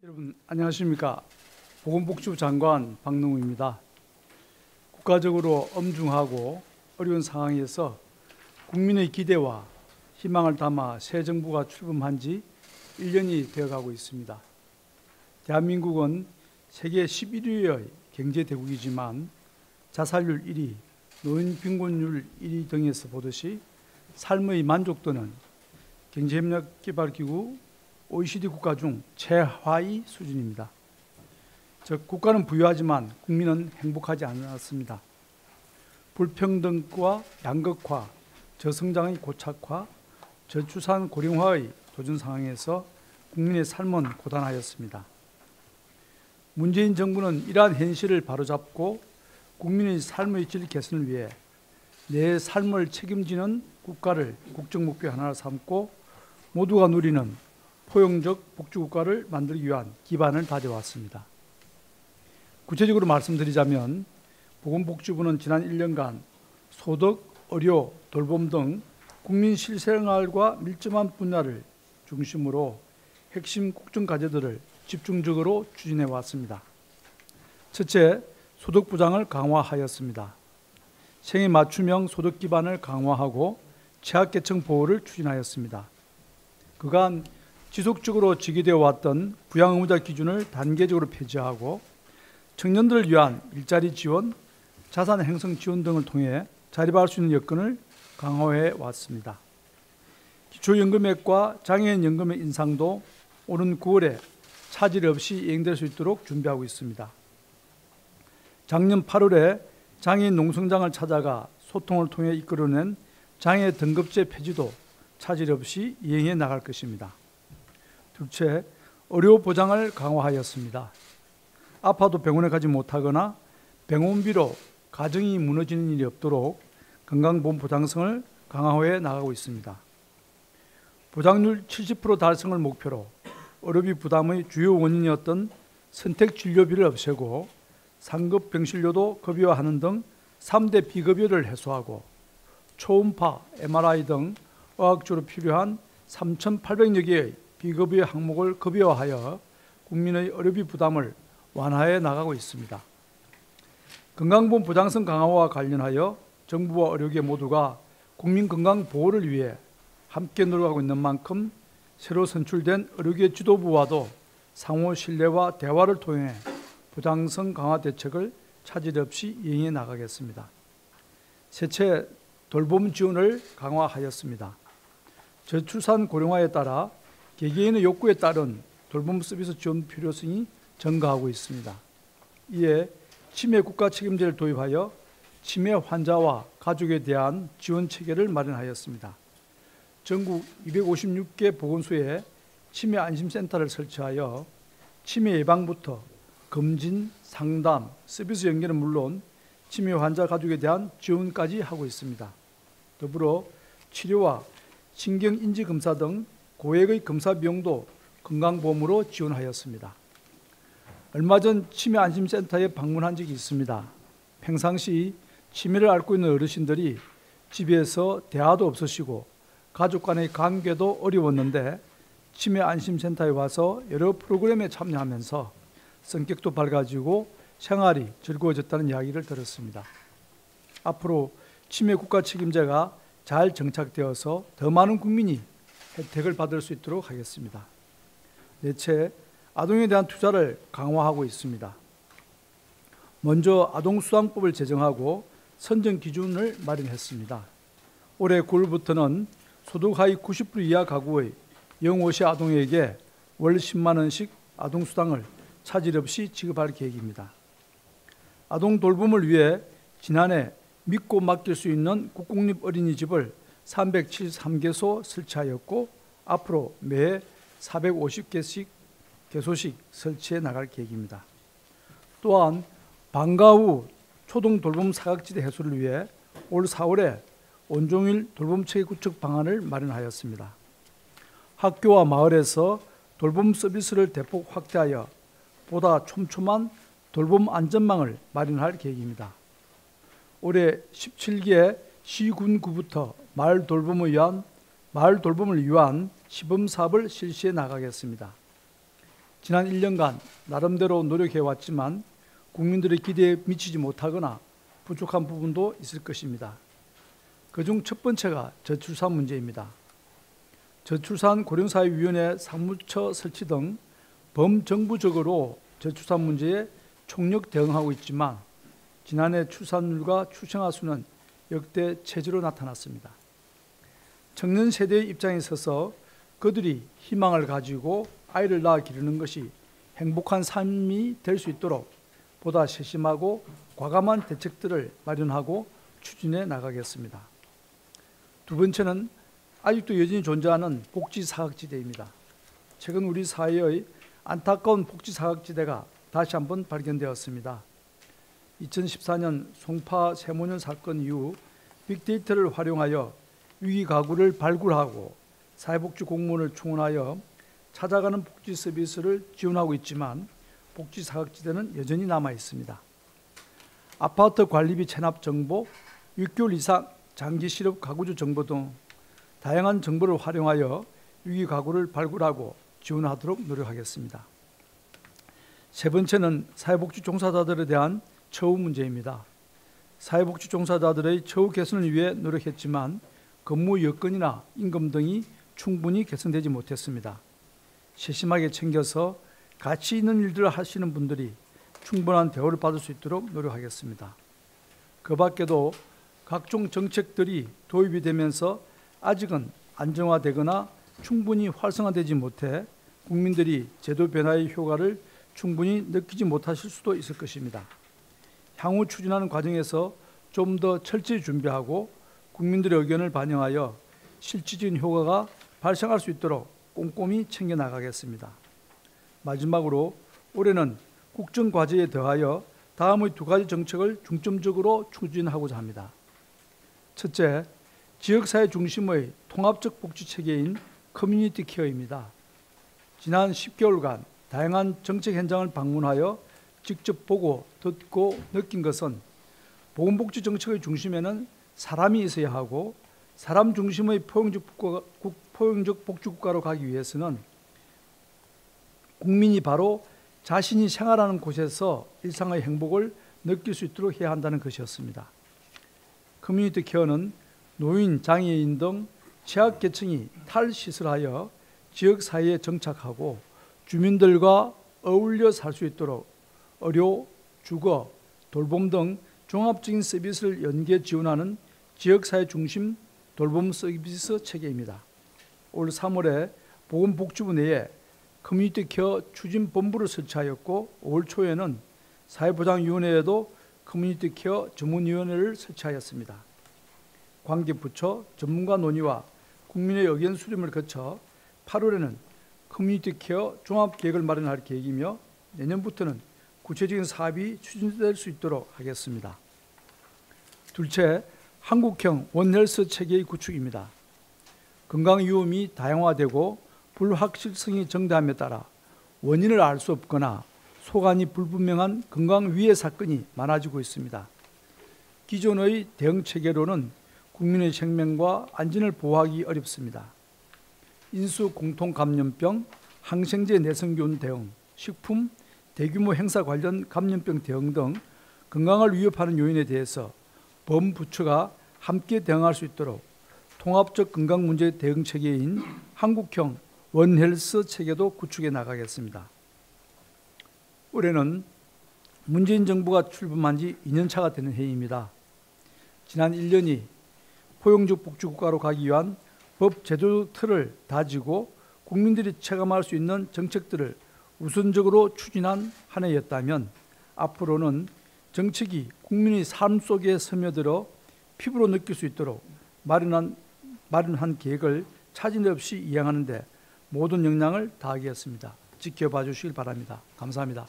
여러분 안녕하십니까. 보건복지부 장관 박능우입니다. 국가적으로 엄중하고 어려운 상황에서 국민의 기대와 희망을 담아 새 정부가 출범한 지 1년이 되어가고 있습니다. 대한민국은 세계 11위의 경제대국이지만 자살률 1위, 노인 빈곤율 1위 등에서 보듯이 삶의 만족도는 경제협력개발기구 OECD 국가 중 최하위 수준입니다. 즉 국가는 부유하지만 국민은 행복하지 않았습니다. 불평등과 양극화, 저성장의 고착화, 저출산 고령화의 도전 상황에서 국민의 삶은 고단하였습니다. 문재인 정부는 이러한 현실을 바로잡고 국민의 삶의 질 개선을 위해 내 삶을 책임지는 국가를 국정목표 하나로 삼고 모두가 누리는 포용적 복지국가를 만들기 위한 기반을 다져왔습니다. 구체적으로 말씀드리자면 보건복지부는 지난 1년간 소득, 의료, 돌봄 등 국민 실생활과 밀접한 분야를 중심으로 핵심 국정과제들을 집중적으로 추진해 왔습니다. 첫째, 소득 보장을 강화하였습니다. 생애 맞춤형 소득 기반을 강화하고 취약계층 보호를 추진하였습니다. 그간 지속적으로 제기되어 왔던 부양 의무자 기준을 단계적으로 폐지하고 청년들을 위한 일자리 지원, 자산 형성 지원 등을 통해 자립할 수 있는 여건을 강화해 왔습니다. 기초연금액과 장애인 연금의 인상도 오는 9월에 차질 없이 이행될 수 있도록 준비하고 있습니다. 작년 8월에 장애인 농성장을 찾아가 소통을 통해 이끌어낸 장애 등급제 폐지도 차질 없이 이행해 나갈 것입니다. 둘째, 의료 보장을 강화하였습니다. 아파도 병원에 가지 못하거나 병원비로 가정이 무너지는 일이 없도록 건강보험 보장성을 강화해 나가고 있습니다. 보장률 70% 달성을 목표로 의료비 부담의 주요 원인이었던 선택진료비를 없애고 상급 병실료도 급여화하는 등 3대 비급여를 해소하고 초음파, MRI 등 의학적으로 필요한 3,800여 개의 비급여 항목을 급여화하여 국민의 의료비 부담을 완화해 나가고 있습니다. 건강보험 보장성 강화와 관련하여 정부와 의료계 모두가 국민 건강 보호를 위해 함께 노력하고 있는 만큼 새로 선출된 의료계 지도부와도 상호 신뢰와 대화를 통해 보장성 강화 대책을 차질 없이 이행해 나가겠습니다. 셋째, 돌봄 지원을 강화하였습니다. 저출산 고령화에 따라 개개인의 욕구에 따른 돌봄 서비스 지원 필요성이 증가하고 있습니다. 이에 치매 국가 책임제를 도입하여 치매 환자와 가족에 대한 지원 체계를 마련하였습니다. 전국 256개 보건소에 치매 안심센터를 설치하여 치매 예방부터 검진, 상담, 서비스 연계는 물론 치매 환자 가족에 대한 지원까지 하고 있습니다. 더불어 치료와 신경인지검사 등 고액의 검사 비용도 건강보험으로 지원하였습니다. 얼마 전 치매 안심센터에 방문한 적이 있습니다. 평상시 치매를 앓고 있는 어르신들이 집에서 대화도 없으시고 가족 간의 관계도 어려웠는데 치매 안심센터에 와서 여러 프로그램에 참여하면서 성격도 밝아지고 생활이 즐거워졌다는 이야기를 들었습니다. 앞으로 치매 국가 책임제가 잘 정착되어서 더 많은 국민이 혜택을 받을 수 있도록 하겠습니다. 넷째, 아동에 대한 투자를 강화하고 있습니다. 먼저 아동수당법을 제정하고 선정 기준을 마련했습니다. 올해 9월부터는 소득 하위 90% 이하 가구의 영오시 아동에게 월 10만 원씩 아동수당을 차질 없이 지급할 계획입니다. 아동 돌봄을 위해 지난해 믿고 맡길 수 있는 국공립 어린이집을 373개소 설치하였고 앞으로 매해 450개씩 개소씩 설치해 나갈 계획입니다. 또한 방과 후 초동 돌봄 사각지대 해소를 위해 올 4월에 온종일 돌봄체계 구축 방안을 마련하였습니다. 학교와 마을에서 돌봄 서비스를 대폭 확대하여 보다 촘촘한 돌봄 안전망을 마련할 계획입니다. 올해 17개 시군구부터 마을 돌봄을 위한 시범 사업을 실시해 나가겠습니다. 지난 1년간 나름대로 노력해왔지만 국민들의 기대에 미치지 못하거나 부족한 부분도 있을 것입니다. 그중 첫 번째가 저출산 문제입니다. 저출산 고령사회위원회 사무처 설치 등 범정부적으로 저출산 문제에 총력 대응하고 있지만 지난해 출산율과 출생아 수는 역대 최저로 나타났습니다. 청년 세대의 입장에 서서 그들이 희망을 가지고 아이를 낳아 기르는 것이 행복한 삶이 될 수 있도록 보다 세심하고 과감한 대책들을 마련하고 추진해 나가겠습니다. 두 번째는 아직도 여전히 존재하는 복지 사각지대입니다. 최근 우리 사회의 안타까운 복지 사각지대가 다시 한번 발견되었습니다. 2014년 송파 세모년 사건 이후 빅데이터를 활용하여 위기 가구를 발굴하고 사회복지 공무원을 충원하여 찾아가는 복지 서비스를 지원하고 있지만 복지 사각지대는 여전히 남아 있습니다. 아파트 관리비 체납 정보, 6개월 이상 장기 실업 가구주 정보 등 다양한 정보를 활용하여 위기 가구를 발굴하고 지원하도록 노력하겠습니다. 세 번째는 사회복지 종사자들에 대한 처우 문제입니다. 사회복지 종사자들의 처우 개선을 위해 노력했지만 근무 여건이나 임금 등이 충분히 개선되지 못했습니다. 세심하게 챙겨서 가치 있는 일들을 하시는 분들이 충분한 대우를 받을 수 있도록 노력하겠습니다. 그 밖에도 각종 정책들이 도입이 되면서 아직은 안정화되거나 충분히 활성화되지 못해 국민들이 제도 변화의 효과를 충분히 느끼지 못하실 수도 있을 것입니다. 향후 추진하는 과정에서 좀 더 철저히 준비하고 국민들의 의견을 반영하여 실질적인 효과가 발생할 수 있도록 꼼꼼히 챙겨나가겠습니다. 마지막으로 올해는 국정과제에 더하여 다음의 두 가지 정책을 중점적으로 추진하고자 합니다. 첫째, 지역사회 중심의 통합적 복지체계인 커뮤니티 케어입니다. 지난 10개월간 다양한 정책 현장을 방문하여 직접 보고 듣고 느낀 것은 보건복지 정책의 중심에는 사람이 있어야 하고 사람 중심의 포용적 복지국가로 가기 위해서는 국민이 바로 자신이 생활하는 곳에서 일상의 행복을 느낄 수 있도록 해야 한다는 것이었습니다. 커뮤니티 케어는 노인, 장애인 등 취약계층이 탈시설하여 지역사회에 정착하고 주민들과 어울려 살 수 있도록 의료, 주거, 돌봄 등 종합적인 서비스를 연계 지원하는 지역사회 중심 돌봄 서비스 체계입니다. 올 3월에 보건복지부 내에 커뮤니티 케어 추진본부를 설치하였고 5월 초에는 사회보장위원회에도 커뮤니티 케어 전문위원회를 설치하였습니다. 관계부처 전문가 논의와 국민의 의견 수렴을 거쳐 8월에는 커뮤니티 케어 종합계획을 마련할 계획이며 내년부터는 구체적인 사업이 추진될 수 있도록 하겠습니다. 둘째, 한국형 원헬스 체계의 구축입니다. 건강 위험이 다양화되고 불확실성이 정대함에 따라 원인을 알 수 없거나 소관이 불분명한 건강 위해 사건이 많아지고 있습니다. 기존의 대응 체계로는 국민의 생명과 안전을 보호하기 어렵습니다. 인수 공통 감염병, 항생제 내성균 대응, 식품, 대규모 행사 관련 감염병 대응 등 건강을 위협하는 요인에 대해서 범부처가 함께 대응할 수 있도록 통합적 건강 문제 대응 체계인 한국형 원헬스 체계도 구축해 나가겠습니다. 올해는 문재인 정부가 출범한 지 2년차가 되는 해입니다. 지난 1년이 포용적 복지국가로 가기 위한 법 제도 틀을 다지고 국민들이 체감할 수 있는 정책들을 우선적으로 추진한 한 해였다면 앞으로는 정책이 국민의 삶 속에 스며들어 피부로 느낄 수 있도록 마련한 계획을 차질 없이 이행하는 데 모든 역량을 다하겠습니다. 지켜봐 주시길 바랍니다. 감사합니다.